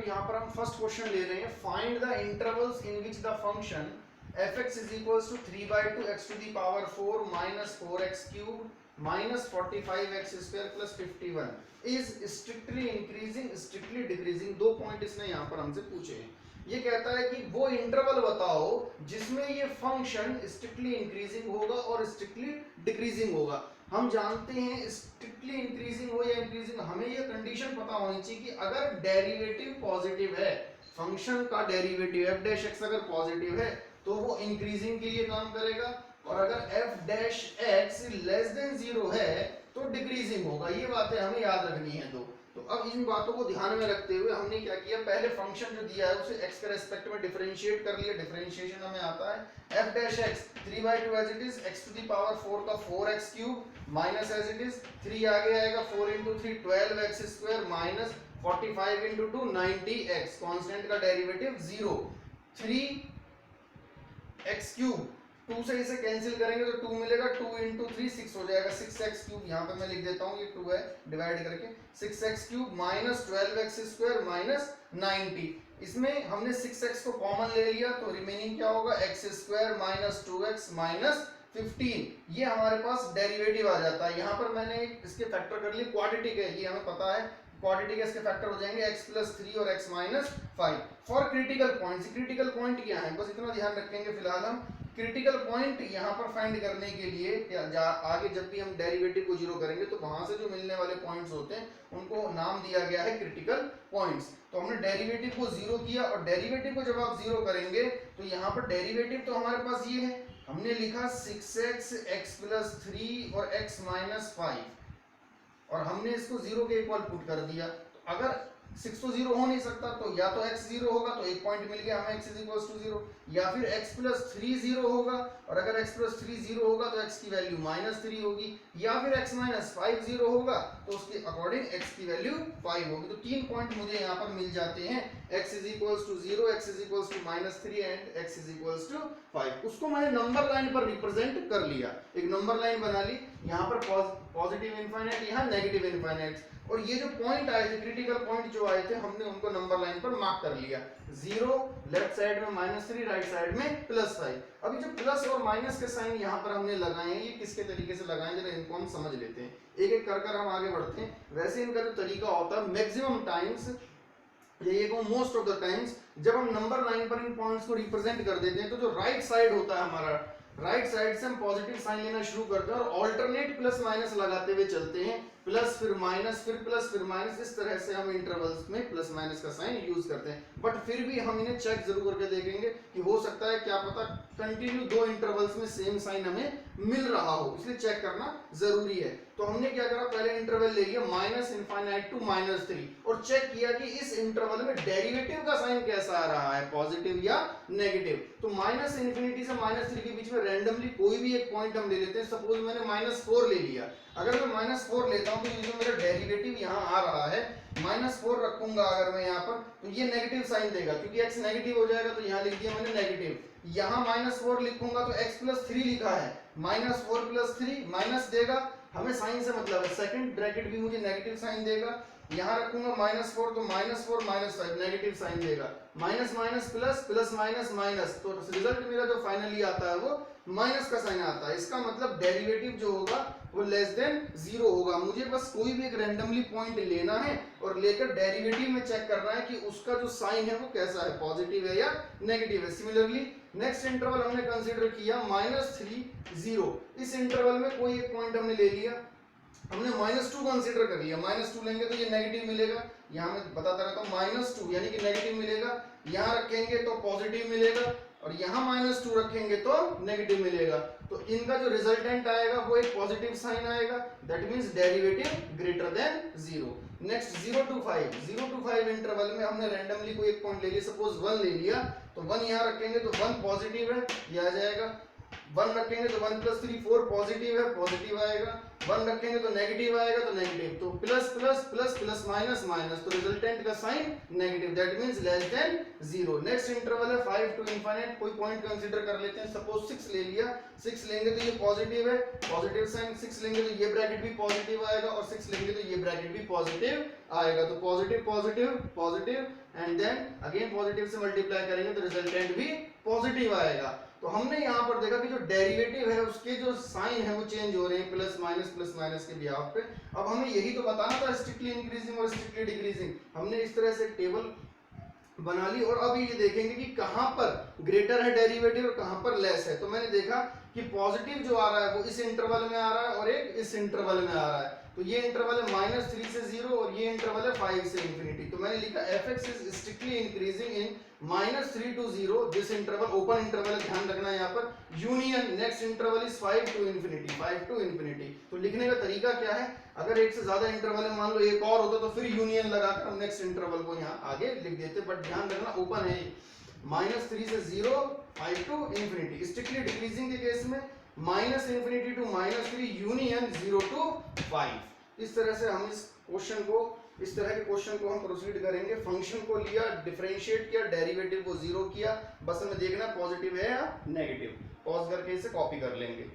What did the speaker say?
यहाँ पर हम फर्स्ट क्वेश्चन ले रहे हैं, find the intervals in which the function fx is equals to 3/2 x to the power 4 minus 4x cube minus 45x square plus 51 is strictly increasing strictly decreasing। दो point इसने यहाँ पर हमसे पूछे हैं। ये कहता है कि वो इंटरवल बताओ जिसमें ये फंक्शन स्ट्रिक्टली इंक्रीजिंग होगा और स्ट्रिक्टली डिक्रीजिंग होगा। हम जानते हैं स्ट्रिक्टली इंक्रीजिंग हो या इंक्रीजिंग, हमें ये कंडीशन पता होनी चाहिए कि अगर डेरिवेटिव पॉजिटिव है, फंक्शन का डेरिवेटिव f डैश x अगर पॉजिटिव है तो वो इंक्रीजिंग के लिए काम करेगा, और अगर f dash x less than 0 है तो डिक्रीजिंग होगा। ये बातें हमें याद रखनी है। तो अब इन बातों को ध्यान में रखते हुए हमने क्या किया, पहले फंक्शन जो दिया है उसे x के रेस्पेक्ट में डिफरेंशिएट कर लिया। डिफरेंशिएशन हमें आता है f dash x 3/2 as it is x to the power 4 का 4x cube minus as it is 3 आगे आएगा 4 into 3 12x square minus 45 into 2 90x, constant का डेरिवेटिव 0 3x क्यूब 2 से इसे कैंसिल करेंगे तो 2 मिलेगा, 2 into 3 6 हो जाएगा 6x क्यूब, यहाँ पे मैं लिख देता हूँ ये 2 है डिवाइड करके 6x cube minus 12x square minus 90। इसमें हमने 6x को कॉमन ले लिया तो रिमेनिंग क्या होगा x square minus 2x minus 15। ये हमारे पास डेरिवेटिव आ जाता है। यहाँ पर मैंने इसके फैक्टर कर लिए, क्वाड्रेटिक है ये हमें पता है, क्वाड्रेटिक इसके फैक्टर हो जाएंगे x प्लस 3 और x minus 5। For critical points, critical point क्या है बस इतना ध्यान रखेंगे फिलहाल हम। क्रिटिकल पॉइंट यहाँ पर फाइंड करने के लिए आगे जब भी हम डेरिवेटिव को जीरो करेंगे तो वहां से जो मिलने वाले पॉइंट्स होते हैं उनको नाम दिया गया है क्रिटिकल पॉइंट्स। तो हमने डेरिवेटिव को जीरो किया, और डेरिवेटिव को जब आप जीरो करेंगे तो यहाँ पर डेरिवेटिव तो हमारे पास ये है, हमने लिखा 6x x प्लस 3 और x माइनस 5 और हमने इसको जीरो के इक्वल पुट कर दिया। तो अगर 6 तो जीरो हो नहीं सकता, तो या तो x जीरो होगा तो एक पॉइंट मिल गया हमें x इज इक्वल टू 0, या फिर x प्लस 3 जीरो होगा, और अगर x प्लस 3 जीरो होगा तो x की वैल्यू माइनस 3 होगी, या फिर x माइनस 5 जीरो होगा तो उसके अकॉर्डिंग x की वैल्यू 5 होगी। तो 3 पॉइंट मुझे यहाँ पर मिल जाते हैं, x is equal to 0, x is equal to minus 3 and x is equal to 5। उसको मैंने नंबर लाइन पर रिप्रेजेंट कर लिया, एक नंबर लाइन बना ली, यहाँ पर पॉजिटिव इनफाइनाइट, यहाँ नेगेटिव इनफाइनाइट, और ये जो पॉइंट आए थे क्रिटिकल पॉइंट जो आए थे हमने उनको नंबर लाइन पर मार्क कर लिया। 0 लेफ्ट साइड में माइनस 3, राइट साइड में प्लस 5। अभी जो प्लस और माइनस के साइन यहाँ पर हमने लगाए हैं, ये किसके तरीके से लगाए जरा इनको हम समझ लेते हैं, एक एक कर हम आगे बढ़ते हैं। वैसे इनका जो तरीका होता है मैक्सिमम टाइम्स, ये मोस्ट ऑफ द टाइम्स जब हम नंबर लाइन पर इन पॉइंट्स को रिप्रेजेंट कर देते हैं तो जो राइट साइड होता है हमारा, राइट साइड से हम पॉजिटिव साइन लेना शुरू करते हैं और ऑल्टरनेट प्लस माइनस लगाते हुए चलते हैं, प्लस फिर माइनस फिर प्लस फिर माइनस, इस तरह से हम इंटरवल्स में प्लस माइनस का साइन यूज करते हैं। बट फिर भी हम इन्हें चेक जरूर करके देखेंगे कि हो सकता है क्या पता कंटिन्यू दो इंटरवल्स में सेम साइन हमें मिल रहा हो, इसलिए चेक करना जरूरी है। तो हमने क्या करा, पहले इंटरवल ले लिया माइनस इनफाइनाइट टू माइनस 3 और चेक किया कि इस इंटरवल में डेरिवेटिव का साइन कैसा आ रहा है, पॉजिटिव या नेगेटिव। तो माइनस इन्फिनिटी से माइनस 3 के बीच में रैंडमली कोई भी एक पॉइंट हम ले लेते हैं। सपोज मैंने -4 ले लिया, अगर मैं -4 लेता हूं तो ये जो मेरा डेरिवेटिव यहाँ आ रहा है -4 रखूंगा अगर मैं यहाँ पर, तो ये नेगेटिव साइन देगा क्योंकि x नेगेटिव हो जाएगा, तो यहाँ लिख दिया मैंने नेगेटिव। यहाँ -4 लिखूंगा तो x प्लस 3 लिखा है, -4 प्लस 3 माइनस देगा, हमें साइन से मतलब है, सेकंड ब्रैकेट भी मुझे नेगेटिव साइन देगा। यहाँ रखूंगा -4 तो -4 -5 नेगेटिव साइन देगा, minus minus plus plus minus minus, तो रिजल्ट मेरा जो फाइनली आता है वो माइनस का साइन आता है। इसका मतलब डेरिवेटिव जो होगा वो लेस देन 0 होगा। मुझे बस कोई भी एक रैंडमली पॉइंट लेना है और लेकर डेरिवेटिव में चेक करना है कि उसका जो साइन है वो कैसा है, पॉजिटिव है या नेगेटिव है। सिमिलरली नेक्स्ट इंटरवल हमने कंसीडर किया -3 0, इस इंटरवल में कोई एक पॉइंट हमने ले लिया, हमने -2 कंसीडर कर लिया, -2 लेंगे तो ये नेगेटिव मिलेगा, यहाँ मैं बताता रहता हूँ -2 यानी कि नेगेटिव मिलेगा, यहाँ रखेंगे तो पॉजिटिव मिलेगा और यहाँ -2 रखेंगे तो नेगेटिव मिलेगा। तो इनका जो रिजल्टेंट आएगा वो एक पॉजिटिव साइन आएगा, that means derivative greater than 0। Next 0 to 5 interval में हमने रैंडमली कोई एक पॉइंट ले लिया, सपोज 1 ले लिया, तो 1 यहाँ रखेंगे तो 1 पॉजिटिव है, ये आ जाएगा। 1 रखेंगे तो 1 प्लस 3 4 पॉजिटिव है, पॉजिटिव आएगा। 1 रखेंगे तो नेगेटिव आएगा, तो नेगेटिव। तो plus plus plus plus minus minus, तो रिजल्टेंट का sign negative, that means less than 0। Next interval है 5 टू इंफिनिट। कोई पॉइंट कंसीडर कर लेते हैं, सपोज 6 ले लिया। 6 लेंगे तो ये पॉजिटिव है, पॉजिटिव साइन। 6 लेंगे तो ये ब्रैकेट भी पॉजिटिव आएगा, और 6 लेंगे तो ये ब्रैकेट भी पॉजिटिव आएगा। तो positive positive positive and then again positive से मल्टीप्लाई करेंगे तो रिजल्टेंट भी पॉजिटिव आएगा। तो हमने यहाँ पर देखा कि जो डेरिवेटिव है उसके जो साइन है वो चेंज हो रहे हैं प्लस माइनस के बिहाफ पे। अब हमें यही तो बताना था स्ट्रिक्टली इंक्रीजिंग और स्ट्रिक्टली डिक्रीजिंग। हमने इस तरह से एक टेबल बना ली, और अब ये देखेंगे कि कहां पर ग्रेटर है डेरिवेटिव और कहां पर लेस है। तो मैंने देखा कि पॉजिटिव जो आ रहा है वो इस इंटरवल में आ रहा है और एक इस इंटरवल में आ रहा है। तो ये इंटरवल है -3 से 0 और ये इंटरवल है 5 से इंफिनिटी। तो मैंने लिखा fx is strictly increasing in -3 to 0 this interval, open interval है, ध्यान रखना है यहाँ पर। Union next interval is 5 to infinity, 5 to infinity। तो लिखने का तरीका क्या है, अगर एक से ज्यादा इंटरवल है, मान लो एक और होता तो फिर यूनियन लगाकर हम नेक्स्ट इंटरवल को यहाँ आगे लिख देते, बट ध्यान रखना ओपन है। -3 से 0, 5 to infinity। स्ट्रिक्टली डिक्रीजिंग के केस में -infinity to -3 यूनियन 0 to 5। इस तरह से हम इस तरह के क्वेश्चन को हम प्रोसीड करेंगे। फंक्शन को लिया, डिफरेंशिएट किया, डेरिवेटिव को 0 किया, बस हमें देखना पॉजिटिव है या नेगेटिव। पॉज करके इसे कॉपी कर लेंगे।